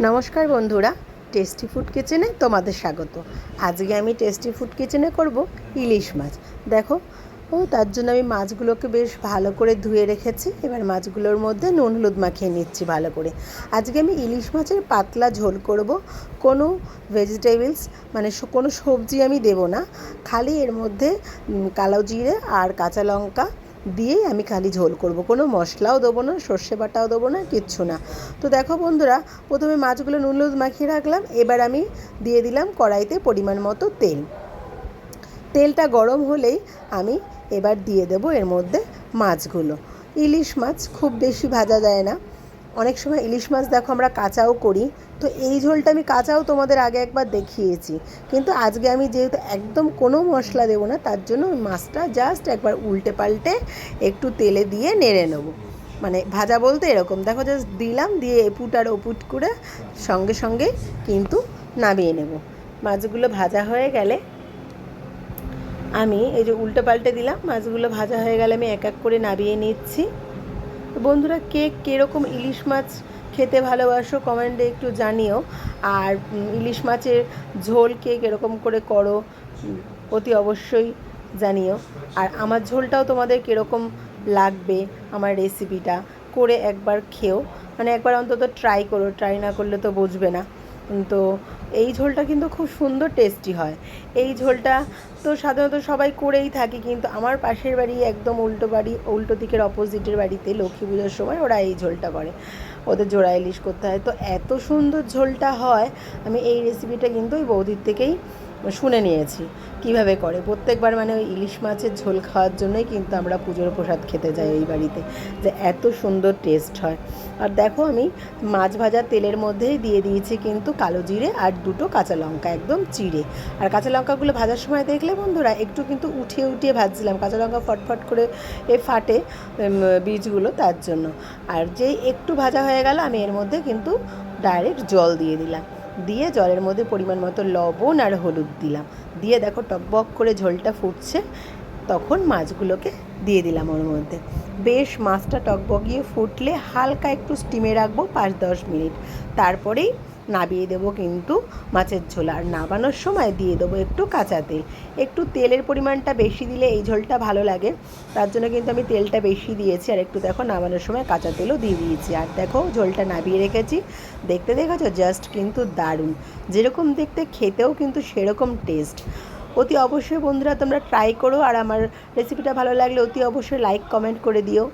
নমস্কার বন্ধুরা, tasty food কিচেনে তোমাদের স্বাগত। আজকে আমি টেস্টি ফুড কিচেনে করব ইলিশ মাছ। দেখো, তার জন্য আমি মাছগুলোকে বেশ ভালো করে ধুয়ে রেখেছি। এবার মাছগুলোর মধ্যে নুন হলুদ মাখিয়ে নিচ্ছি ভালো করে। আজকে আমি ইলিশ মাছের পাতলা ঝোল করব। কোনো ভেজিটেবলস মানে কোনো সবজি আমি দেব না, খালি এর মধ্যে কালো জিরে আর কাঁচা লঙ্কা দিয়েই আমি খালি ঝোল করব। কোনো মশলাও দেবো না, সর্ষে বাটাও দেবো না, কিচ্ছু না। তো দেখো বন্ধুরা, প্রথমে মাছগুলো নুন হলুদ মাখিয়ে রাখলাম। এবার আমি দিয়ে দিলাম কড়াইতে পরিমাণ মতো তেল। তেলটা গরম হলেই আমি এবার দিয়ে দেবো এর মধ্যে মাছগুলো। ইলিশ মাছ খুব বেশি ভাজা যায় না, অনেক সময় ইলিশ মাছ দেখো আমরা কাঁচাও করি। তো এই ঝোলটা আমি কাঁচাও তোমাদের আগে একবার দেখিয়েছি, কিন্তু আজকে আমি যেহেতু একদম কোনো মশলা দেবো না, তার জন্য ওই মাছটা জাস্ট একবার উল্টে পাল্টে একটু তেলে দিয়ে নেড়ে নেবো। মানে ভাজা বলতে এরকম, দেখো জাস্ট দিলাম, দিয়ে এপুট আর ওপুট করে সঙ্গে সঙ্গে কিন্তু নামিয়ে নেব। মাছগুলো ভাজা হয়ে গেলে আমি এই যে উল্টে পাল্টে দিলাম, মাছগুলো ভাজা হয়ে গেলে আমি এক এক করে নামিয়ে নিচ্ছি। বন্ধুরা, কে কীরকম ইলিশ মাছ খেতে ভালোবাসো কমেন্টে একটু জানিও। আর ইলিশ মাছের ঝোল কে কীরকম করে করো অতি অবশ্যই জানিও। আর আমার ঝোলটাও তোমাদের কীরকম লাগবে, আমার রেসিপিটা করে একবার খেও, মানে একবার অন্তত ট্রাই করো, ট্রাই না করলে তো বুঝবে না। তো এই ঝোলটা কিন্তু খুব সুন্দর টেস্টি হয়। এই ঝোলটা তো সাধারণত সবাই করেই থাকি, কিন্তু আমার পাশের বাড়ি একদম উল্টো দিকের অপোজিটের বাড়িতে লক্ষ্মী পুজোর সময় ওরা এই ঝোলটা করে, ওদের জোড়া ইলিশ করতে হয়। তো এত সুন্দর ঝোলটা হয়, আমি এই রেসিপিটা কিন্তু ওই বৌদির থেকেই শুনে নিয়েছি কিভাবে করে। প্রত্যেকবার মানে ওই ইলিশ মাছের ঝোল খাওয়ার জন্যই কিন্তু আমরা পুজোর প্রসাদ খেতে যাই ওই বাড়িতে, যে এত সুন্দর টেস্ট হয়। আর দেখো, আমি মাছ ভাজা তেলের মধ্যেই দিয়ে দিয়েছি কিন্তু কালো জিরে আর দুটো কাঁচা লঙ্কা একদম চিড়ে। আর কাঁচা লঙ্কাগুলো ভাজার সময় দেখলে বন্ধুরা একটু কিন্তু উঠিয়ে উঠিয়ে ভাজছিলাম, কাঁচা লঙ্কা ফটফট করে ফাটে বীজগুলো, তার জন্য। আর যেই একটু ভাজা হয়ে গেল, আমি এর মধ্যে কিন্তু ডাইরেক্ট জল দিয়ে দিলাম, দিয়ে জলের মধ্যে পরিমাণ মতো লবণ আর হলুদ দিলাম, দিয়ে দেখো টকবক করে ঝোলটা ফুটছে, তখন মাছগুলোকে দিয়ে দিলাম ওর মধ্যে। বেশ মাছটা টকবগিয়ে ফুটলে হালকা একটু স্টিমে রাখবো 5-10 মিনিট, তারপরেই নামিয়ে দেবো কিন্তু মাছের ঝোল। আর নামানোর সময় দিয়ে দেবো একটু কাঁচা তেল। একটু তেলের পরিমাণটা বেশি দিলে এই ঝোলটা ভালো লাগে, তার জন্য কিন্তু আমি তেলটা বেশি দিয়েছি। আর একটু দেখো নামানোর সময় কাঁচা তেলও দিয়ে দিয়েছি। আর দেখো ঝোলটা নামিয়ে রেখেছি, দেখতে দেখেছো জাস্ট কিন্তু দারুণ, যেরকম দেখতে খেতেও কিন্তু সেরকম টেস্ট। অতি অবশ্যই বন্ধুরা তোমরা ট্রাই করো, আর আমার রেসিপিটা ভালো লাগলে অতি অবশ্যই লাইক কমেন্ট করে দিও।